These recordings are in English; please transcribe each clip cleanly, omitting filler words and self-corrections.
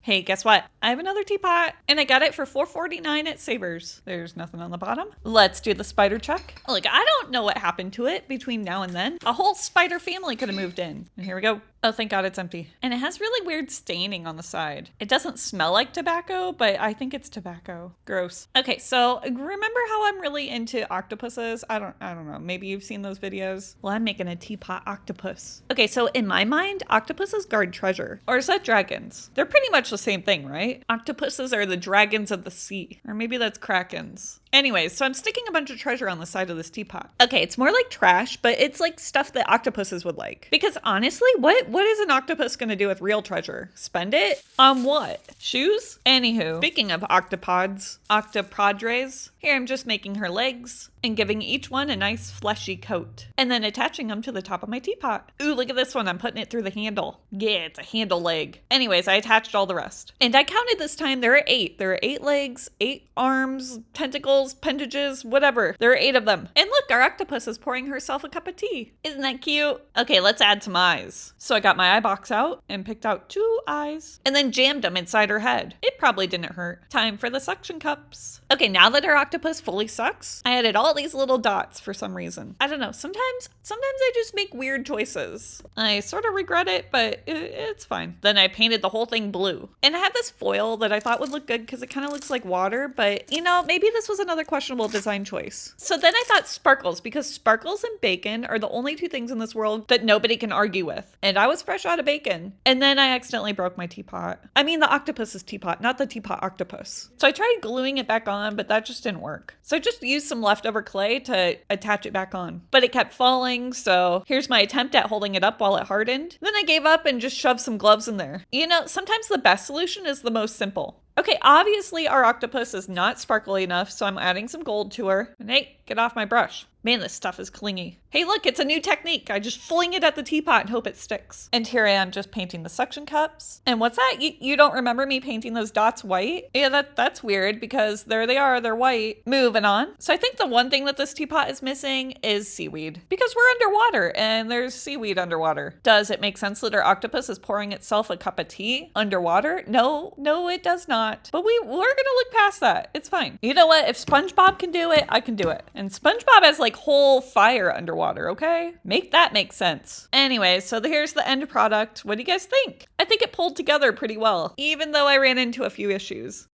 Hey, guess what? I have another teapot, and I got it for $4.49 at Savers. There's nothing on the bottom. Let's do the spider check. Look, I don't know what happened to it between now and then. A whole spider family could have moved in. And here we go. Oh, thank God it's empty. And it has really weird staining on the side. It doesn't smell like tobacco, but I think it's tobacco. Gross. Okay, so remember how I'm really into octopuses? I don't know. Maybe you've seen those videos. Well, I'm making a teapot octopus. Okay, so in my mind, octopuses guard treasure. Or is that dragons? They're pretty much the same thing, right? Octopuses are the dragons of the sea. Or maybe that's krakens. Anyways, so I'm sticking a bunch of treasure on the side of this teapot. Okay, it's more like trash, but it's like stuff that octopuses would like. Because honestly, what is an octopus gonna do with real treasure? Spend it? On what? Shoes? Anywho, speaking of octopods, octopodres, here I'm just making her legs and giving each one a nice fleshy coat. And then attaching them to the top of my teapot. Ooh, look at this one. I'm putting it through the handle. Yeah, it's a handle leg. Anyways, I attached all the rest. And I counted this time, there are 8. There are 8 legs, 8 arms, tentacles, appendages, whatever. There are 8 of them. And look, our octopus is pouring herself a cup of tea. Isn't that cute? Okay, let's add some eyes. So I got my eye box out and picked out 2 eyes and then jammed them inside her head. It probably didn't hurt. Time for the suction cups. Okay, now that our octopus fully sucks, I added all these little dots for some reason. I don't know. Sometimes I just make weird choices. I sort of regret it, but it's fine. Then I painted the whole thing blue. And I had this foil that I thought would look good because it kind of looks like water, but you know, maybe this was another questionable design choice. So then I thought sparkles, because sparkles and bacon are the only 2 things in this world that nobody can argue with. And I was fresh out of bacon. And then I accidentally broke my teapot. I mean the octopus's teapot, not the teapot octopus. So I tried gluing it back on, but that just didn't work. So I just used some leftover clay to attach it back on. But it kept falling, so here's my attempt at holding it up while it hardened. Then I gave up and just shoved some gloves in there. You know, sometimes the best solution is the most simple. Okay, obviously our octopus is not sparkly enough, so I'm adding some gold to her. And hey, get off my brush. Man, this stuff is clingy. Hey, look, it's a new technique. I just fling it at the teapot and hope it sticks. And here I am just painting the suction cups. And what's that? You don't remember me painting those dots white? Yeah, that's weird because there they are, they're white. Moving on. So I think the one thing that this teapot is missing is seaweed. Because we're underwater and there's seaweed underwater. Does it make sense that our octopus is pouring itself a cup of tea underwater? No, it does not. But we're gonna look past that. It's fine. You know what? If SpongeBob can do it, I can do it. And SpongeBob has like whole fire underwater, okay? Make that make sense. Anyway, so here's the end product. What do you guys think? I think it pulled together pretty well, even though I ran into a few issues.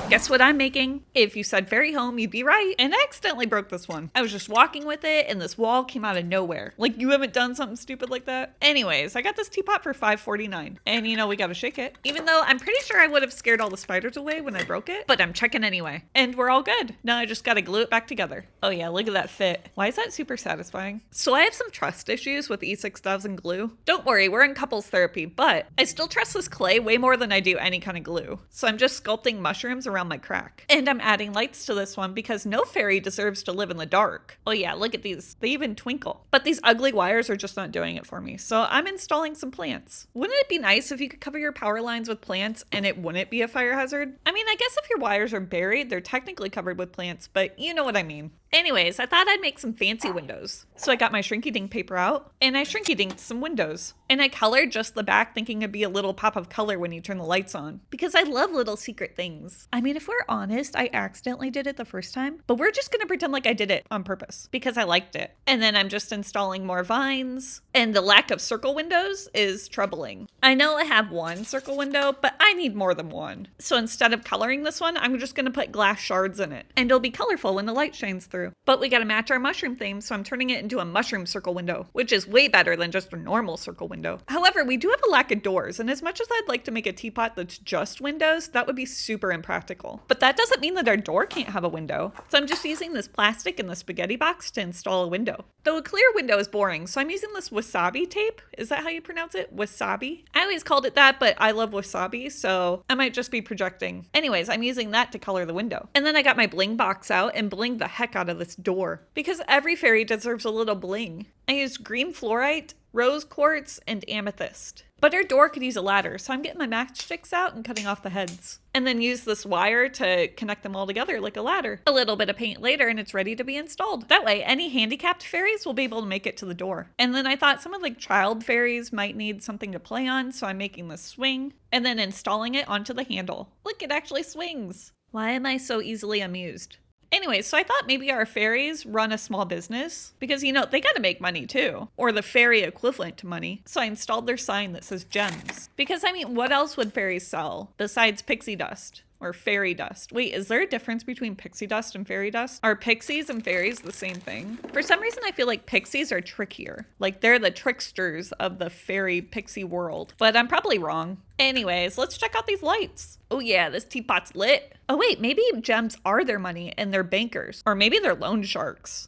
Guess what I'm making? If you said fairy home, you'd be right. And I accidentally broke this one. I was just walking with it and this wall came out of nowhere. Like, you haven't done something stupid like that? Anyways, I got this teapot for $5.49. And you know, we gotta shake it. Even though I'm pretty sure I would have scared all the spiders away when I broke it, but I'm checking anyway. And we're all good. Now I just gotta glue it back together. Oh yeah, look at that fit. Why is that super satisfying? So I have some trust issues with E6000 glue. Don't worry, we're in couples therapy, but I still trust this clay way more than I do any kind of glue. So I'm just sculpting mushrooms around my crack. And I'm adding lights to this one because no fairy deserves to live in the dark. Oh yeah, look at these. They even twinkle. But these ugly wires are just not doing it for me. So I'm installing some plants. Wouldn't it be nice if you could cover your power lines with plants and it wouldn't be a fire hazard? I mean, I guess if your wires are buried, they're technically covered with plants, but you know what I mean. Anyways, I thought I'd make some fancy windows. So I got my Shrinky Dink paper out and I Shrinky Dinked some windows. And I colored just the back thinking it'd be a little pop of color when you turn the lights on. Because I love little secret things. I mean, if we're honest, I accidentally did it the first time. But we're just gonna pretend like I did it on purpose. Because I liked it. And then I'm just installing more vines. And the lack of circle windows is troubling. I know I have one circle window, but I need more than one. So instead of coloring this one, I'm just gonna put glass shards in it. And it'll be colorful when the light shines through. But we gotta match our mushroom theme, so I'm turning it into a mushroom circle window, which is way better than just a normal circle window. However, we do have a lack of doors, and as much as I'd like to make a teapot that's just windows, that would be super impractical. But that doesn't mean that our door can't have a window. So I'm just using this plastic in the spaghetti box to install a window. Though a clear window is boring, so I'm using this wasabi tape. Is that how you pronounce it? Wasabi? I always called it that, but I love wasabi, so I might just be projecting. Anyways, I'm using that to color the window. And then I got my bling box out and blinged the heck out of this door. Because every fairy deserves a little bling. I used green fluorite, rose quartz, and amethyst. But our door could use a ladder, so I'm getting my matchsticks out and cutting off the heads. And then use this wire to connect them all together like a ladder. A little bit of paint later and it's ready to be installed. That way, any handicapped fairies will be able to make it to the door. And then I thought some of the child fairies might need something to play on, so I'm making this swing and then installing it onto the handle. Look, it actually swings. Why am I so easily amused? Anyway, so I thought maybe our fairies run a small business because, you know, they got to make money too, or the fairy equivalent to money. So I installed their sign that says gems because, I mean, what else would fairies sell besides pixie dust? Or fairy dust. Wait, is there a difference between pixie dust and fairy dust? Are pixies and fairies the same thing? For some reason, I feel like pixies are trickier. Like they're the tricksters of the fairy pixie world. But I'm probably wrong. Anyways, let's check out these lights. Oh yeah, this teapot's lit. Oh wait, maybe gems are their money and they're bankers. Or maybe they're loan sharks.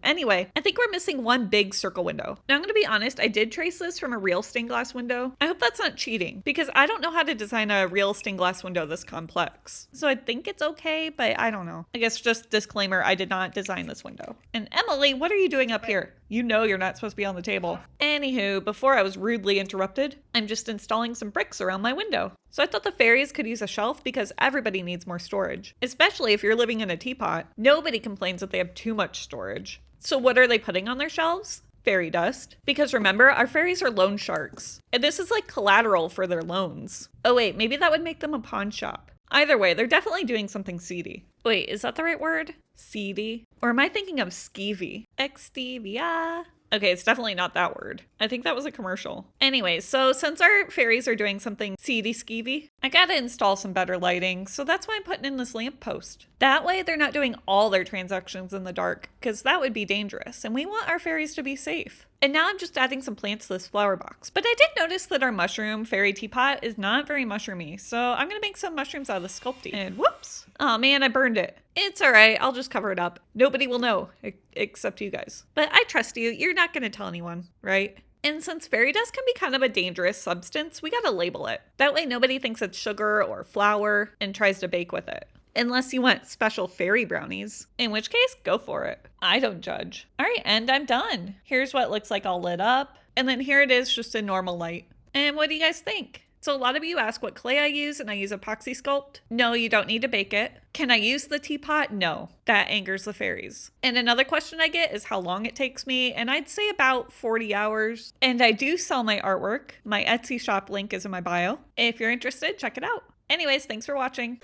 Anyway, I think we're missing one big circle window. Now I'm gonna be honest, I did trace this from a real stained glass window. I hope that's not cheating because I don't know how to design a real stained glass window this complex. So I think it's okay, but I don't know. I guess just disclaimer, I did not design this window. And Emily, what are you doing up here? You know you're not supposed to be on the table. Anywho, before I was rudely interrupted, I'm just installing some bricks around my window. So I thought the fairies could use a shelf because everybody needs more storage, especially if you're living in a teapot. Nobody complains that they have too much storage. So what are they putting on their shelves? Fairy dust. Because remember, our fairies are loan sharks. And this is like collateral for their loans. Oh wait, maybe that would make them a pawn shop. Either way, they're definitely doing something seedy. Wait, is that the right word? Seedy? Or am I thinking of skeevy? Extevia? Okay, it's definitely not that word. I think that was a commercial. Anyway, so since our fairies are doing something seedy skeevy, I gotta install some better lighting, so that's why I'm putting in this lamp post. That way they're not doing all their transactions in the dark, because that would be dangerous, and we want our fairies to be safe. And now I'm just adding some plants to this flower box. But I did notice that our mushroom fairy teapot is not very mushroomy, so I'm gonna make some mushrooms out of the Sculpey. And whoops! Oh man, I burned it. It's alright, I'll just cover it up. Nobody will know, except you guys. But I trust you, you're not gonna tell anyone, right? And since fairy dust can be kind of a dangerous substance, we gotta label it. That way nobody thinks it's sugar or flour and tries to bake with it. Unless you want special fairy brownies, in which case, go for it. I don't judge. All right, and I'm done. Here's what it looks like all lit up. And then here it is just in normal light. And what do you guys think? So a lot of you ask what clay I use, and I use epoxy sculpt. No, you don't need to bake it. Can I use the teapot? No, that angers the fairies. And another question I get is how long it takes me, and I'd say about 40 hours. And I do sell my artwork. My Etsy shop link is in my bio. If you're interested, check it out. Anyways, thanks for watching.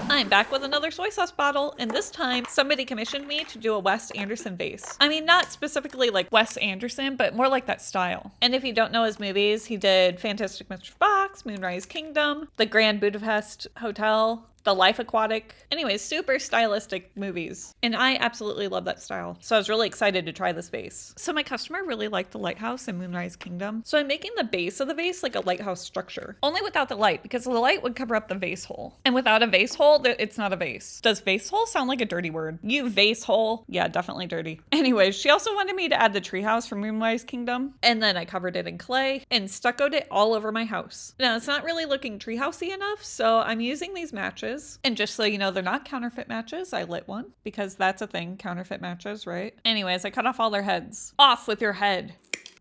I'm back with another soy sauce bottle, and this time somebody commissioned me to do a Wes Anderson vase. I mean, not specifically like Wes Anderson, but more like that style. And if you don't know his movies, he did Fantastic Mr. Fox, Moonrise Kingdom, The Grand Budapest Hotel, The Life Aquatic. Anyways, super stylistic movies. And I absolutely love that style. So I was really excited to try this vase. So my customer really liked the lighthouse in Moonrise Kingdom. So I'm making the base of the vase like a lighthouse structure. Only without the light, because the light would cover up the vase hole. And without a vase hole, it's not a vase. Does vase hole sound like a dirty word? You vase hole? Yeah, definitely dirty. Anyways, she also wanted me to add the treehouse from Moonrise Kingdom. And then I covered it in clay and stuccoed it all over my house. Now, it's not really looking treehousey enough, so I'm using these matches. And just so you know, they're not counterfeit matches. I lit one because that's a thing, counterfeit matches, right? Anyways, I cut off all their heads. Off with your head.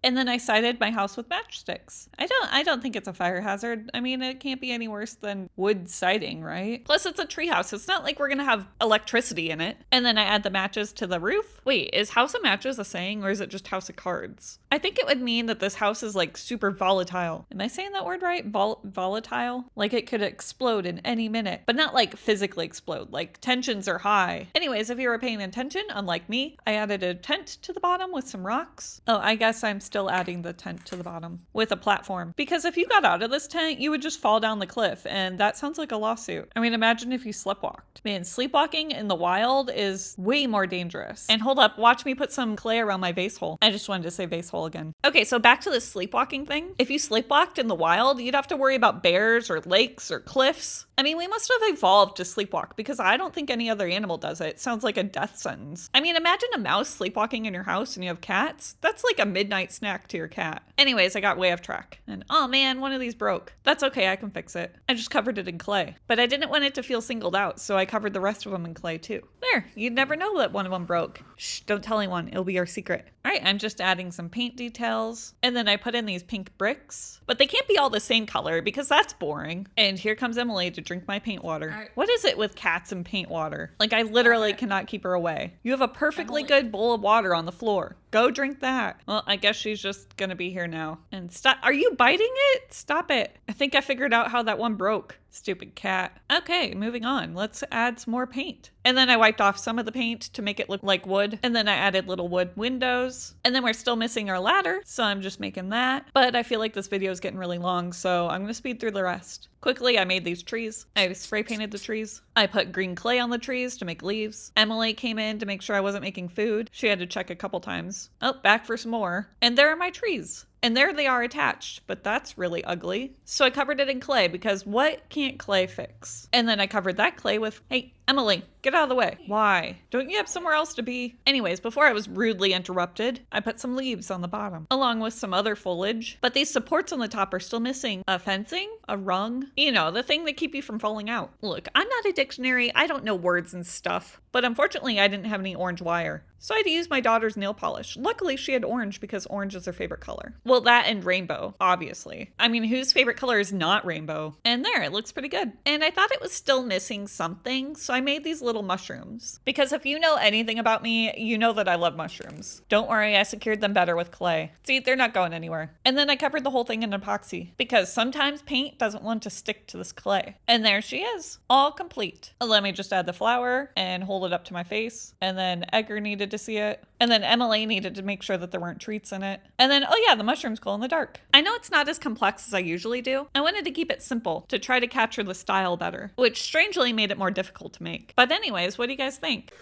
And then I sided my house with matchsticks. I don't think it's a fire hazard. I mean, it can't be any worse than wood siding, right? Plus, it's a treehouse. It's not like we're gonna have electricity in it. And then I add the matches to the roof. Wait, is House of Matches a saying, or is it just House of Cards? I think it would mean that this house is like super volatile. Am I saying that word right? Volatile? Like it could explode in any minute, but not like physically explode. Like tensions are high. Anyways, if you were paying attention, unlike me, I added a tent to the bottom with some rocks. Oh, I guess I'm still adding the tent to the bottom with a platform. Because if you got out of this tent, you would just fall down the cliff, and that sounds like a lawsuit. I mean, imagine if you sleepwalked. Man, sleepwalking in the wild is way more dangerous. And hold up, watch me put some clay around my vase hole. I just wanted to say vase hole again. Okay, so back to the sleepwalking thing. If you sleepwalked in the wild, you'd have to worry about bears or lakes or cliffs. I mean, we must have evolved to sleepwalk because I don't think any other animal does it. It sounds like a death sentence. I mean, imagine a mouse sleepwalking in your house and you have cats. That's like a midnight snack to your cat. Anyways, I got way off track. And oh man, one of these broke. That's okay, I can fix it. I just covered it in clay. But I didn't want it to feel singled out, so I covered the rest of them in clay too. there. You'd never know that one of them broke. Shh, don't tell anyone. It'll be our secret. All right, I'm just adding some paint details. And then I put in these pink bricks. But they can't be all the same color because that's boring. And here comes Emily to drink my paint water. Right. What is it with cats and paint water? Like, I literally cannot keep her away. You have a perfectly good bowl of water on the floor. Go drink that. Well, I guess she's just gonna be here now. And stop. Are you biting it? Stop it. I think I figured out how that one broke. Stupid cat. Okay, moving on. Let's add some more paint. And then I wiped off some of the paint to make it look like wood. And then I added little wood windows. And then we're still missing our ladder, so I'm just making that. But I feel like this video is getting really long, so I'm gonna speed through the rest. Quickly, I made these trees. I spray painted the trees. I put green clay on the trees to make leaves. Emily came in to make sure I wasn't making food. She had to check a couple times. Oh, back for some more. And there are my trees. And there they are attached, but that's really ugly. So I covered it in clay because what can't clay fix? And then I covered that clay with, hey, Emily, get out of the way. Why? Don't you have somewhere else to be? Anyways, before I was rudely interrupted, I put some leaves on the bottom, along with some other foliage. But these supports on the top are still missing a fencing, a rung, you know, the thing that keep you from falling out. Look, I'm not a dictionary. I don't know words and stuff. But unfortunately, I didn't have any orange wire. So I had to use my daughter's nail polish. Luckily, she had orange because orange is her favorite color. Well, that and rainbow, obviously. I mean, whose favorite color is not rainbow? And there, it looks pretty good. And I thought it was still missing something, so I made these little mushrooms. Because if you know anything about me, you know that I love mushrooms. Don't worry, I secured them better with clay. See, they're not going anywhere. And then I covered the whole thing in epoxy because sometimes paint doesn't want to stick to this clay. And there she is, all complete. Let me just add the flower and hold it up to my face. And then Edgar needed to see it. And then Emily needed to make sure that there weren't treats in it. And then, oh yeah, the mushrooms glow in the dark. I know it's not as complex as I usually do. I wanted to keep it simple to try to capture the style better, which strangely made it more difficult to make. But anyways, what do you guys think?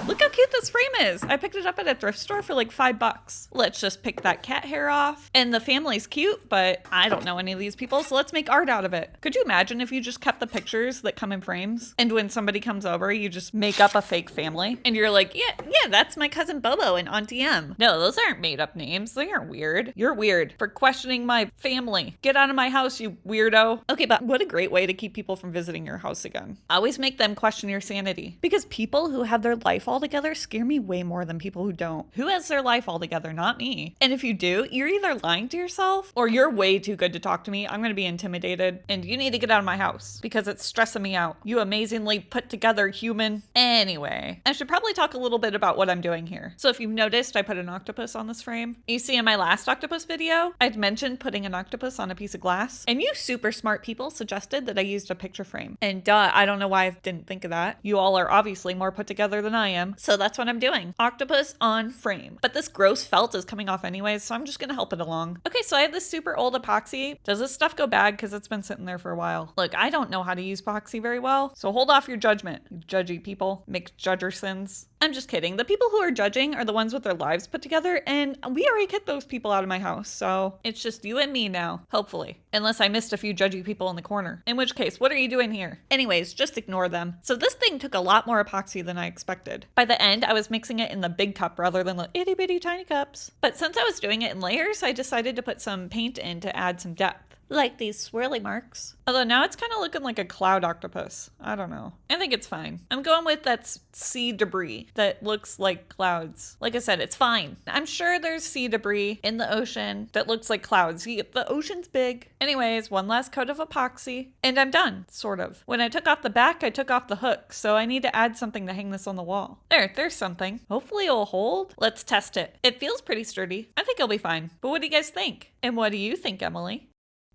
Look how cute this frame is. I picked it up at a thrift store for like $5. Let's just pick that cat hair off. And the family's cute, but I don't know any of these people, so let's make art out of it. Could you imagine if you just kept the pictures that come in frames? And when somebody comes over, you just make up a fake family? And you're like, yeah, that's my cousin Bobo and Auntie M. No, those aren't made up names. They aren't weird. You're weird for questioning my family. Get out of my house, you weirdo. Okay, but what a great way to keep people from visiting your house again. Always make them question your sanity. Because people who have their life all together scare me way more than people who don't. Who has their life all together? Not me. And if you do, you're either lying to yourself or you're way too good to talk to me. I'm going to be intimidated and you need to get out of my house because it's stressing me out. You amazingly put together human. Anyway, I should probably talk a little bit about what I'm doing here. So if you've noticed, I put an octopus on this frame. You see in my last octopus video, I'd mentioned putting an octopus on a piece of glass and you super smart people suggested that I used a picture frame. And duh, I don't know why I didn't think of that. You all are obviously more put together than I am. So that's what I'm doing. Octopus on frame. But this gross felt is coming off anyways, so I'm just gonna help it along. Okay, so I have this super old epoxy. Does this stuff go bad because it's been sitting there for a while? Look, I don't know how to use epoxy very well, so hold off your judgment, you judgy people. Mixed judgersons. I'm just kidding. The people who are judging are the ones with their lives put together, and we already kicked those people out of my house, so it's just you and me now, hopefully. Unless I missed a few judgy people in the corner. In which case, what are you doing here? Anyways, just ignore them. So this thing took a lot more epoxy than I expected. By the end, I was mixing it in the big cup rather than the itty bitty tiny cups. But since I was doing it in layers, I decided to put some paint in to add some depth. Like these swirly marks. Although now it's kind of looking like a cloud octopus. I don't know. I think it's fine. I'm going with that sea debris that looks like clouds. Like I said, it's fine. I'm sure there's sea debris in the ocean that looks like clouds. The ocean's big. Anyways, one last coat of epoxy and I'm done, sort of. When I took off the back, I took off the hook, so I need to add something to hang this on the wall. There's something. Hopefully it'll hold. Let's test it. It feels pretty sturdy. I think it'll be fine. But what do you guys think? And what do you think, Emily?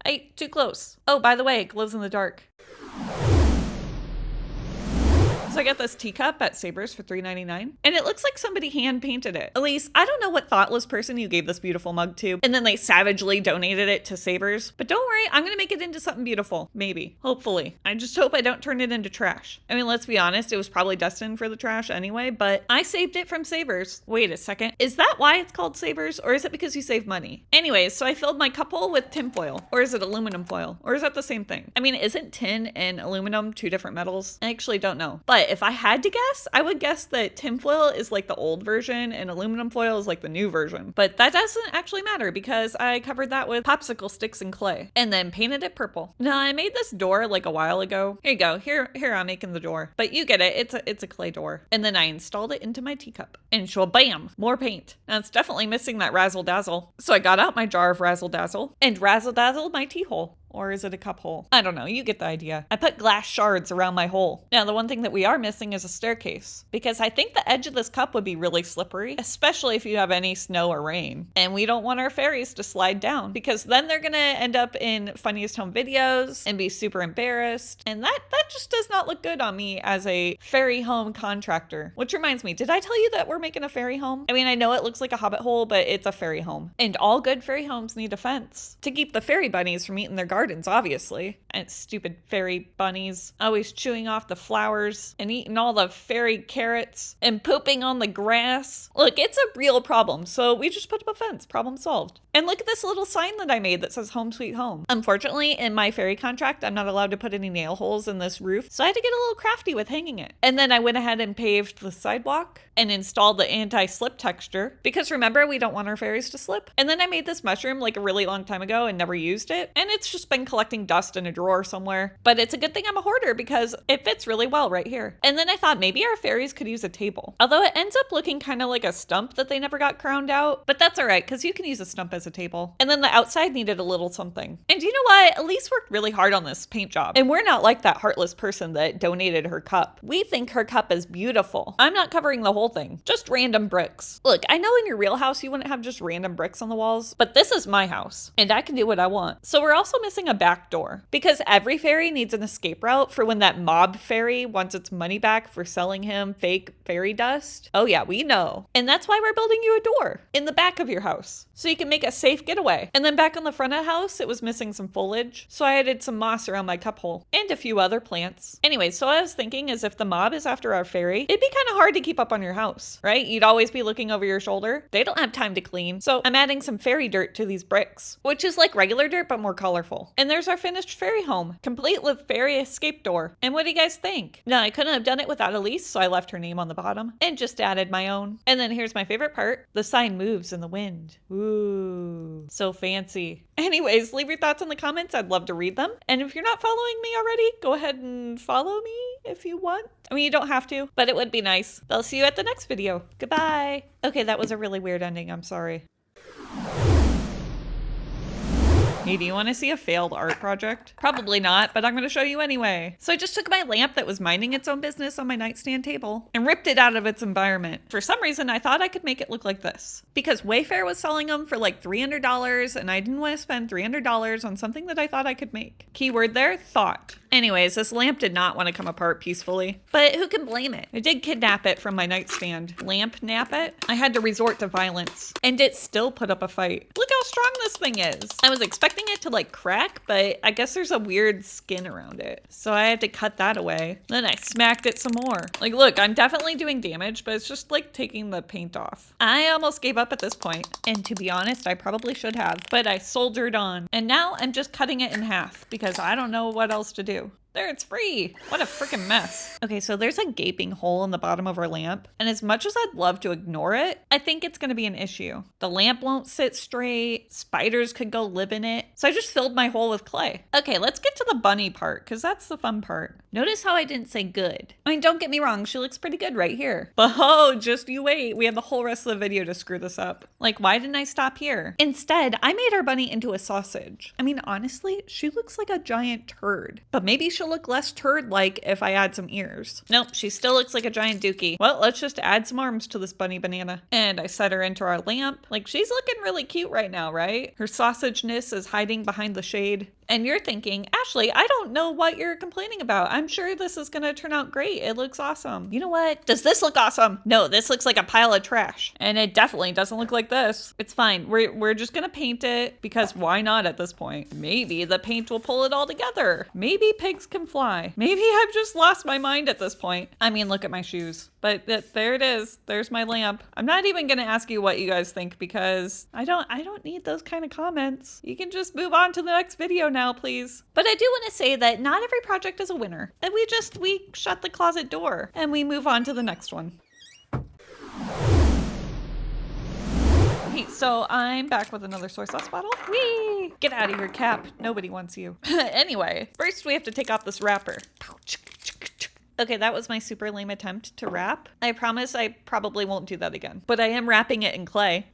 Hey, too close. Oh, by the way, it glows in the dark. So I got this teacup at Sabres for $3.99 and it looks like somebody hand painted it. Elise, I don't know what thoughtless person you gave this beautiful mug to and then they savagely donated it to Sabres, but don't worry, I'm gonna make it into something beautiful. Maybe, hopefully. I just hope I don't turn it into trash. I mean, let's be honest, it was probably destined for the trash anyway, but I saved it from Sabres. Wait a second, is that why it's called Sabres or is it because you save money? Anyways, so I filled my cup hole with tin foil, or is it aluminum foil? Or is that the same thing? I mean, isn't tin and aluminum two different metals? I actually don't know, but But if I had to guess, I would guess that tinfoil is like the old version and aluminum foil is like the new version. But that doesn't actually matter because I covered that with popsicle sticks and clay and then painted it purple. Now I made this door like a while ago. Here you go. Here I'm making the door. But you get it. It's a clay door. And then I installed it into my teacup. And bam, more paint. Now it's definitely missing that razzle dazzle. So I got out my jar of razzle dazzle and razzle dazzled my tea hole. Or is it a cup hole? I don't know. You get the idea. I put glass shards around my hole. Now, the one thing that we are missing is a staircase because I think the edge of this cup would be really slippery, especially if you have any snow or rain. And we don't want our fairies to slide down because then they're going to end up in Funniest Home Videos and be super embarrassed. And that just does not look good on me as a fairy home contractor. Which reminds me, did I tell you that we're making a fairy home? I mean, I know it looks like a hobbit hole, but it's a fairy home. And all good fairy homes need a fence to keep the fairy bunnies from eating their gardens, obviously. And stupid fairy bunnies always chewing off the flowers and eating all the fairy carrots and pooping on the grass. Look, it's a real problem, so we just put up a fence. Problem solved. And look at this little sign that I made that says Home Sweet Home. Unfortunately, in my fairy contract, I'm not allowed to put any nail holes in this roof, so I had to get a little crafty with hanging it. And then I went ahead and paved the sidewalk and installed the anti-slip texture because remember, we don't want our fairies to slip. And then I made this mushroom like a really long time ago and never used it. And it's just been collecting dust in a drawer somewhere. But it's a good thing I'm a hoarder because it fits really well right here. And then I thought maybe our fairies could use a table. Although it ends up looking kind of like a stump that they never got crowned out. But that's all right because you can use a stump as a table. And then the outside needed a little something. And you know what? Elise worked really hard on this paint job. And we're not like that heartless person that donated her cup. We think her cup is beautiful. I'm not covering the whole thing. Just random bricks. Look, I know in your real house you wouldn't have just random bricks on the walls, but this is my house and I can do what I want. So we're also missing a back door because every fairy needs an escape route for when that mob fairy wants its money back for selling him fake fairy dust. Oh yeah, we know. And that's why we're building you a door in the back of your house so you can make a safe getaway. And then back on the front of the house, it was missing some foliage. So I added some moss around my cup hole and a few other plants. Anyway, so what I was thinking is if the mob is after our fairy, it'd be kind of hard to keep up on your house, right? You'd always be looking over your shoulder. They don't have time to clean. So I'm adding some fairy dirt to these bricks, which is like regular dirt, but more colorful. And there's our finished fairy home, complete with fairy escape door. And what do you guys think? Now, I couldn't have done it without Elise, so I left her name on the bottom and just added my own. And then here's my favorite part. The sign moves in the wind. Ooh, so fancy. Anyways, leave your thoughts in the comments. I'd love to read them. And if you're not following me already, go ahead and follow me if you want. I mean, you don't have to, but it would be nice. I'll see you at the next video. Goodbye. Okay, that was a really weird ending. I'm sorry. Hey, do you want to see a failed art project? Probably not, but I'm going to show you anyway. So I just took my lamp that was minding its own business on my nightstand table and ripped it out of its environment. For some reason, I thought I could make it look like this because Wayfair was selling them for like $300 and I didn't want to spend $300 on something that I thought I could make. Keyword there, thought. Anyways, this lamp did not want to come apart peacefully, but who can blame it? I did kidnap it from my nightstand. Lamp nap it? I had to resort to violence and it still put up a fight. Look how strong this thing is. I was expecting it to like crack, but I guess there's a weird skin around it. So I had to cut that away. Then I smacked it some more. Like, look, I'm definitely doing damage, but it's just like taking the paint off. I almost gave up at this point. And to be honest, I probably should have, but I soldiered on. And now I'm just cutting it in half because I don't know what else to do. There, it's free. What a freaking mess. Okay, so there's a gaping hole in the bottom of our lamp. And as much as I'd love to ignore it, I think it's gonna be an issue. The lamp won't sit straight. Spiders could go live in it. So I just filled my hole with clay. Okay, let's get to the bunny part, because that's the fun part. Notice how I didn't say good. I mean, don't get me wrong, she looks pretty good right here. But oh, just you wait. We have the whole rest of the video to screw this up. Like, why didn't I stop here? Instead, I made our bunny into a sausage. I mean, honestly, she looks like a giant turd. But maybe she'll look less turd-like if I add some ears. Nope, she still looks like a giant dookie. Well, let's just add some arms to this bunny banana. And I set her into our lamp. Like, she's looking really cute right now, right? Her sausageness is hiding behind the shade. And you're thinking, Ashley, I don't know what you're complaining about. I'm sure this is gonna turn out great. It looks awesome. You know what? Does this look awesome? No, this looks like a pile of trash. And it definitely doesn't look like this. It's fine. We're just gonna paint it because why not at this point? Maybe the paint will pull it all together. Maybe pigs can fly. Maybe I've just lost my mind at this point. I mean, look at my shoes. But there it is. There's my lamp. I'm not even gonna ask you what you guys think because I don't need those kind of comments. You can just move on to the next video now, please. But I do want to say that not every project is a winner. And we shut the closet door and we move on to the next one. Hey, so I'm back with another soy sauce bottle. Whee! Get out of here, Cap. Nobody wants you. Anyway, first we have to take off this wrapper. Okay, that was my super lame attempt to wrap. I promise I probably won't do that again. But I am wrapping it in clay.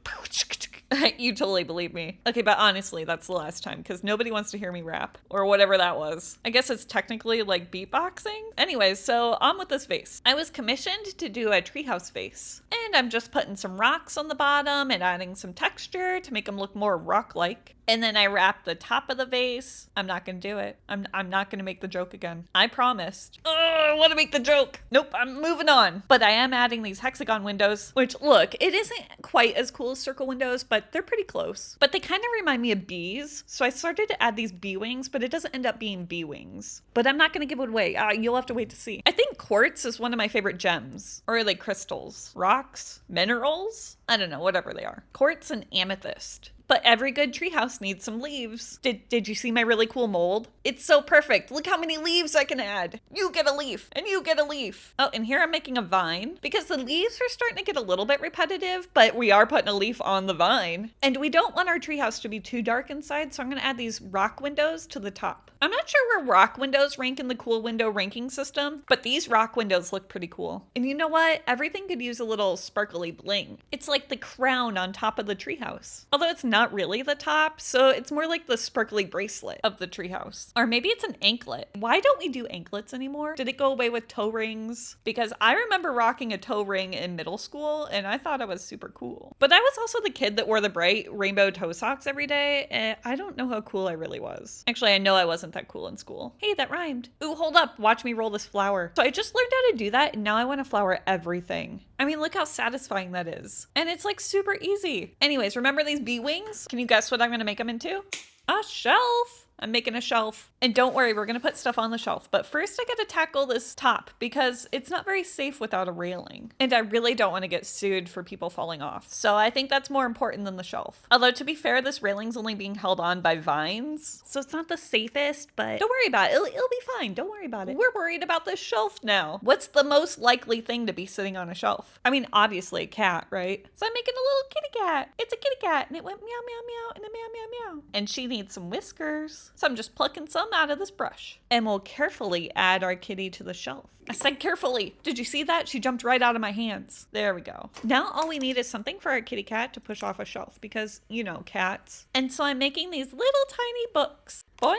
You totally believe me. Okay, but honestly, that's the last time because nobody wants to hear me rap or whatever that was. I guess it's technically like beatboxing. Anyways, so on with this vase. I was commissioned to do a treehouse vase and I'm just putting some rocks on the bottom and adding some texture to make them look more rock-like. And then I wrap the top of the vase. I'm not going to do it. I'm not going to make the joke again. I promised. Oh, I want to make the joke. Nope, I'm moving on. But I am adding these hexagon windows, which look, it isn't quite as cool as circle windows, but they're pretty close. But they kind of remind me of bees. So I started to add these bee wings, but it doesn't end up being bee wings. But I'm not going to give it away. You'll have to wait to see. I think quartz is one of my favorite gems, or like crystals, rocks, minerals. I don't know, whatever they are. Quartz and amethyst. But every good treehouse needs some leaves. Did you see my really cool mold? It's so perfect. Look how many leaves I can add. You get a leaf and you get a leaf. Oh, and here I'm making a vine because the leaves are starting to get a little bit repetitive, but we are putting a leaf on the vine. And we don't want our treehouse to be too dark inside, so I'm gonna add these rock windows to the top. I'm not sure where rock windows rank in the cool window ranking system, but these rock windows look pretty cool. And you know what? Everything could use a little sparkly bling. It's like the crown on top of the treehouse. Although it's not really the top, so it's more like the sparkly bracelet of the treehouse. Or maybe it's an anklet. Why don't we do anklets anymore? Did it go away with toe rings? Because I remember rocking a toe ring in middle school and I thought it was super cool. But I was also the kid that wore the bright rainbow toe socks every day, and I don't know how cool I really was. Actually, I know I wasn't that cool in school. Hey, that rhymed. Ooh, hold up. Watch me roll this flower. So I just learned how to do that and now I want to flower everything. I mean, look how satisfying that is. And it's like super easy. Anyways, remember these bee wings? Can you guess what I'm gonna make them into? A shelf. I'm making a shelf. And don't worry, we're gonna put stuff on the shelf. But first I gotta tackle this top because it's not very safe without a railing. And I really don't wanna get sued for people falling off. So I think that's more important than the shelf. Although to be fair, this railing's only being held on by vines. So it's not the safest, but don't worry about it. It'll be fine. Don't worry about it. We're worried about this shelf now. What's the most likely thing to be sitting on a shelf? I mean, obviously a cat, right? So I'm making a little kitty cat. It's a kitty cat and it went meow, meow, meow, and a meow, meow, meow. And she needs some whiskers. So I'm just plucking some out of this brush. And we'll carefully add our kitty to the shelf. I said carefully. Did you see that? She jumped right out of my hands. There we go. Now all we need is something for our kitty cat to push off a shelf because, you know, cats. And so I'm making these little tiny books. Boing.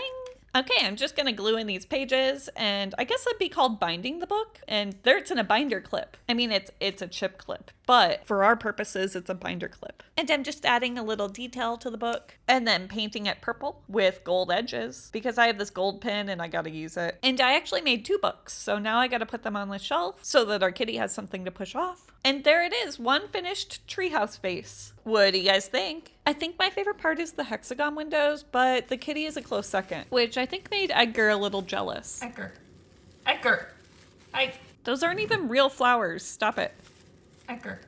Okay, I'm just gonna glue in these pages and I guess that'd be called binding the book. And there it's in a binder clip. I mean, it's a chip clip, but for our purposes, it's a binder clip. And I'm just adding a little detail to the book and then painting it purple with gold edges because I have this gold pen and I gotta use it. And I actually made 2 books. So now I gotta put them on the shelf so that our kitty has something to push off. And there it is, one finished treehouse vase. What do you guys think? I think my favorite part is the hexagon windows, but the kitty is a close second, which I think made Edgar a little jealous. Edgar. Those aren't even real flowers. Stop it. Edgar.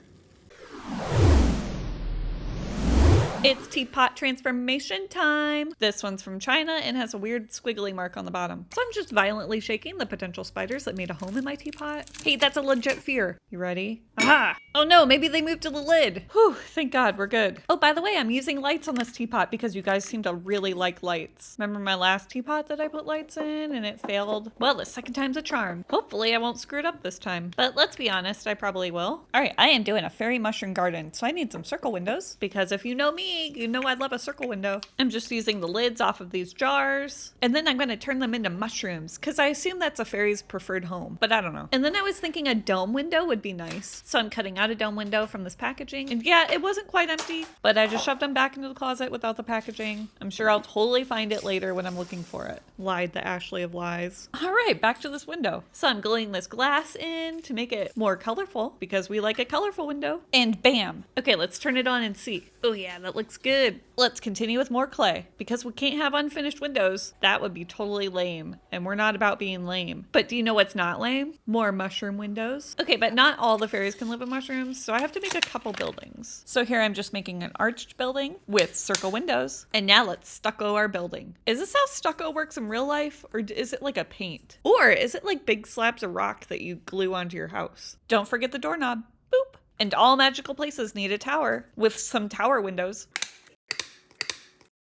It's teapot transformation time. This one's from China and has a weird squiggly mark on the bottom. So I'm just violently shaking the potential spiders that made a home in my teapot. Hey, that's a legit fear. You ready? Aha! Oh no, maybe they moved to the lid. Whew, thank God, we're good. Oh, by the way, I'm using lights on this teapot because you guys seem to really like lights. Remember my last teapot that I put lights in and it failed? Well, the second time's a charm. Hopefully I won't screw it up this time. But let's be honest, I probably will. All right, I am doing a fairy mushroom garden, so I need some circle windows because if you know me, you know I'd love a circle window. I'm just using the lids off of these jars and then I'm going to turn them into mushrooms because I assume that's a fairy's preferred home, but I don't know. And then I was thinking a dome window would be nice. So I'm cutting out a dome window from this packaging. And yeah, it wasn't quite empty, but I just shoved them back into the closet without the packaging. I'm sure I'll totally find it later when I'm looking for it. Lied the Ashley of lies. All right, back to this window. So I'm gluing this glass in to make it more colorful because we like a colorful window. And bam. Okay, let's turn it on and see. Oh yeah, that looks looks good. Let's continue with more clay because we can't have unfinished windows. That would be totally lame, and we're not about being lame. But do you know what's not lame? More mushroom windows. Okay, but not all the fairies can live in mushrooms, so I have to make a couple buildings. So here I'm just making an arched building with circle windows. And now let's stucco our building. Is this how stucco works in real life, or is it like a paint? Or is it like big slabs of rock that you glue onto your house? Don't forget the doorknob. Boop. And all magical places need a tower with some tower windows.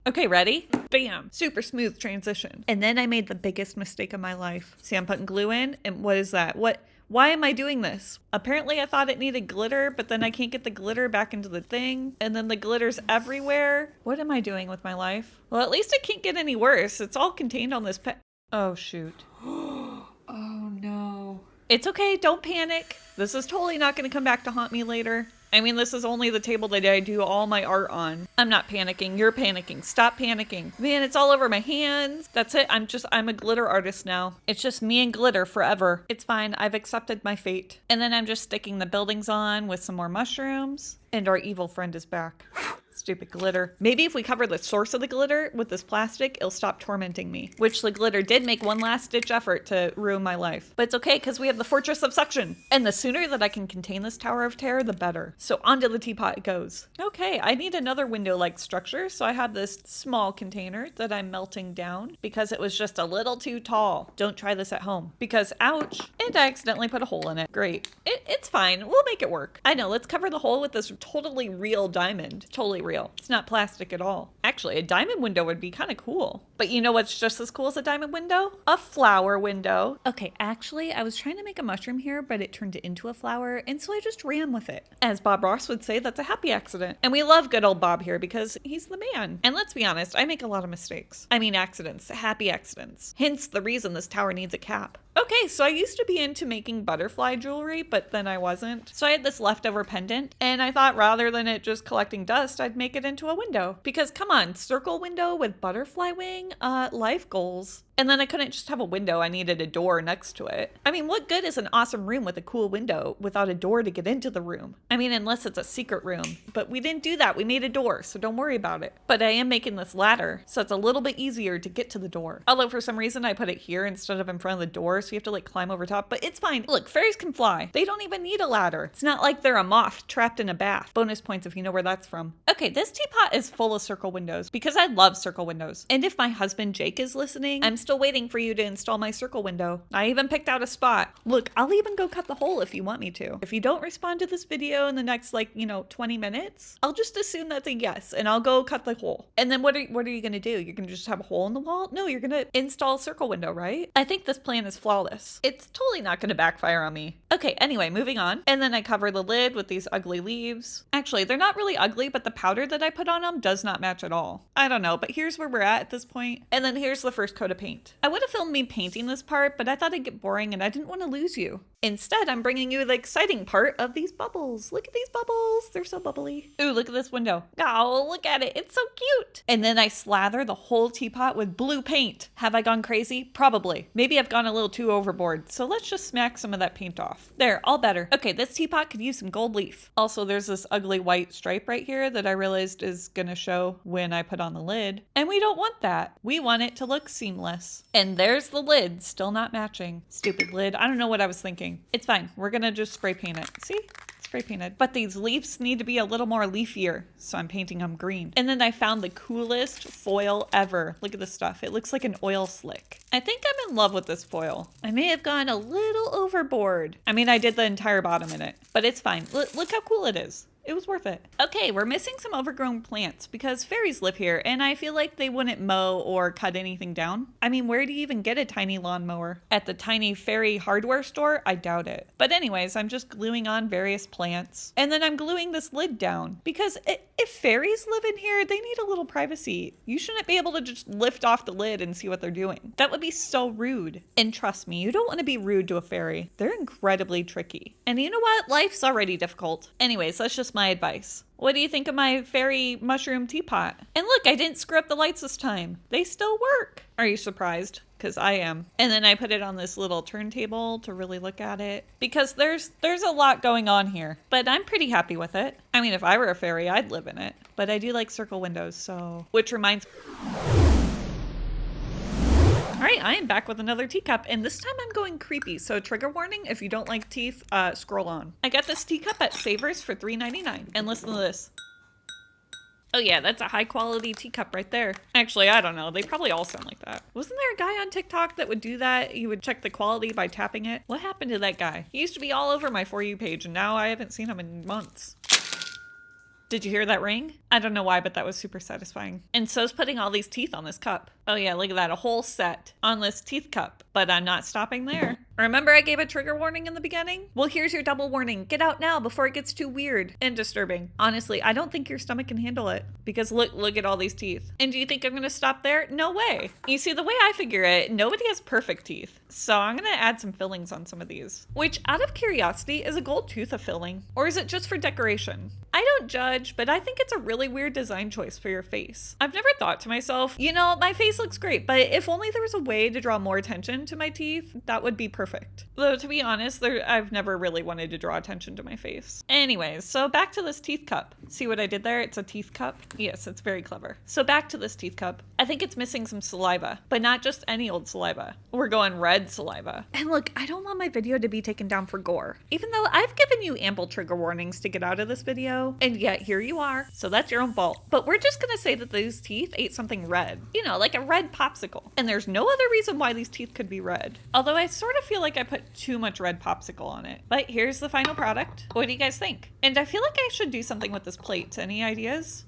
Okay, ready? Bam. Super smooth transition. And then I made the biggest mistake of my life. See, I'm putting glue in, and what is that? Why am I doing this? Apparently I thought it needed glitter, but then I can't get the glitter back into the thing, and then the glitter's everywhere. What am I doing with my life? Well, at least it can't get any worse. It's all contained on this Oh, shoot. Oh, no. It's okay, don't panic. This is totally not gonna come back to haunt me later. I mean, this is only the table that I do all my art on. I'm not panicking, you're panicking. Stop panicking. Man, it's all over my hands. That's it, I'm a glitter artist now. It's just me and glitter forever. It's fine, I've accepted my fate. And then I'm just sticking the buildings on with some more mushrooms. And our evil friend is back. Stupid glitter. Maybe if we cover the source of the glitter with this plastic, it'll stop tormenting me. Which the glitter did make one last ditch effort to ruin my life. But it's okay because we have the Fortress of Suction. And the sooner that I can contain this Tower of Terror, the better. So onto the teapot it goes. Okay, I need another window-like structure. So I have this small container that I'm melting down because it was just a little too tall. Don't try this at home because ouch. And I accidentally put a hole in it. Great. It's fine. We'll make it work. I know, let's cover the hole with this totally real diamond. Totally real. It's not plastic at all. Actually, a diamond window would be kind of cool. But you know what's just as cool as a diamond window? A flower window. Okay, actually, I was trying to make a mushroom here, but it turned into a flower, and so I just ran with it. As Bob Ross would say, that's a happy accident. And we love good old Bob here because he's the man. And let's be honest, I make a lot of mistakes. I mean accidents, happy accidents. Hence the reason this tower needs a cap. Okay, so I used to be into making butterfly jewelry, but then I wasn't. So I had this leftover pendant, and I thought rather than it just collecting dust, I'd make it into a window. Because come on, circle window with butterfly wing? Life goals. And then I couldn't just have a window, I needed a door next to it. I mean, what good is an awesome room with a cool window without a door to get into the room? I mean, unless it's a secret room. But we didn't do that, we made a door, so don't worry about it. But I am making this ladder, so it's a little bit easier to get to the door. Although for some reason I put it here instead of in front of the door, so you have to like climb over top, but it's fine. Look, fairies can fly. They don't even need a ladder. It's not like they're a moth trapped in a bath. Bonus points if you know where that's from. Okay, this teapot is full of circle windows because I love circle windows. And if my husband Jake is listening, I'm still waiting for you to install my circle window. I even picked out a spot. Look, I'll even go cut the hole if you want me to. If you don't respond to this video in the next 20 minutes, I'll just assume that's a yes and I'll go cut the hole. And then what are you gonna do? You're gonna just have a hole in the wall? No, you're gonna install a circle window, right? I think this plan is flawless. It's totally not gonna backfire on me. Okay, anyway, moving on. And then I cover the lid with these ugly leaves. Actually, they're not really ugly, but the powder that I put on them does not match at all. I don't know, but here's where we're at this point. And then here's the first coat of paint. I would have filmed me painting this part, but I thought it'd get boring and I didn't want to lose you. Instead, I'm bringing you the exciting part of these bubbles. Look at these bubbles. They're so bubbly. Ooh, look at this window. Oh, look at it. It's so cute. And then I slather the whole teapot with blue paint. Have I gone crazy? Probably. Maybe I've gone a little too overboard. So let's just smack some of that paint off. There, all better. Okay, this teapot could use some gold leaf. Also, there's this ugly white stripe right here that I realized is gonna show when I put on the lid. And we don't want that. We want it to look seamless. And there's the lid, still not matching. Stupid lid. I don't know what I was thinking. It's fine. We're gonna just spray paint it. See? Spray painted. But these leaves need to be a little more leafier, so I'm painting them green. And then I found the coolest foil ever. Look at this stuff. It looks like an oil slick. I think I'm in love with this foil. I may have gone a little overboard. I mean, I did the entire bottom in it, but it's fine. Look how cool it is. It was worth it. Okay, we're missing some overgrown plants because fairies live here and I feel like they wouldn't mow or cut anything down. I mean, where do you even get a tiny lawnmower? At the tiny fairy hardware store? I doubt it. But anyways, I'm just gluing on various plants and then I'm gluing this lid down because if fairies live in here, they need a little privacy. You shouldn't be able to just lift off the lid and see what they're doing. That would be so rude. And trust me, you don't want to be rude to a fairy. They're incredibly tricky. And you know what? Life's already difficult. Anyways, that's just my advice. What do you think of my fairy mushroom teapot? And look, I didn't screw up the lights this time. They still work. Are you surprised? because I am. And then I put it on this little turntable to really look at it because there's a lot going on here, but I'm pretty happy with it. I mean, if I were a fairy, I'd live in it, but I do like circle windows, so, which reminds All right, I am back with another teacup, and this time I'm going creepy, so trigger warning, if you don't like teeth, scroll on. I got this teacup at Savers for $3.99, and listen to this. Oh yeah, that's a high quality teacup right there. Actually, I don't know, they probably all sound like that. Wasn't there a guy on TikTok that would do that? He would check the quality by tapping it. What happened to that guy? He used to be all over my For You page, and now I haven't seen him in months. Did you hear that ring? I don't know why, but that was super satisfying. And so's putting all these teeth on this cup. Oh yeah, look at that, a whole set on this teeth cup. But I'm not stopping there. Remember I gave a trigger warning in the beginning? Well, here's your double warning. Get out now before it gets too weird and disturbing. Honestly, I don't think your stomach can handle it because look at all these teeth. And do you think I'm gonna stop there? No way. You see, the way I figure it, nobody has perfect teeth. So I'm gonna add some fillings on some of these, which out of curiosity, is a gold tooth a filling? Or is it just for decoration? I don't judge, but I think it's a really weird design choice for your face. I've never thought to myself, you know, my face looks great, but if only there was a way to draw more attention to my teeth, that would be perfect. Though to be honest, I've never really wanted to draw attention to my face. Anyways, so back to this teeth cup. See what I did there? It's a teeth cup. Yes, it's very clever. So back to this teeth cup. I think it's missing some saliva, but not just any old saliva. We're going red saliva. And look, I don't want my video to be taken down for gore, even though I've given you ample trigger warnings to get out of this video, and yet here you are. So that's your own fault. But we're just gonna say that these teeth ate something red, you know, like a red popsicle. And there's no other reason why these teeth could be red. Although I sort of feel like I put too much red popsicle on it. But here's the final product. What do you guys think? And I feel like I should do something with this plate. Any ideas?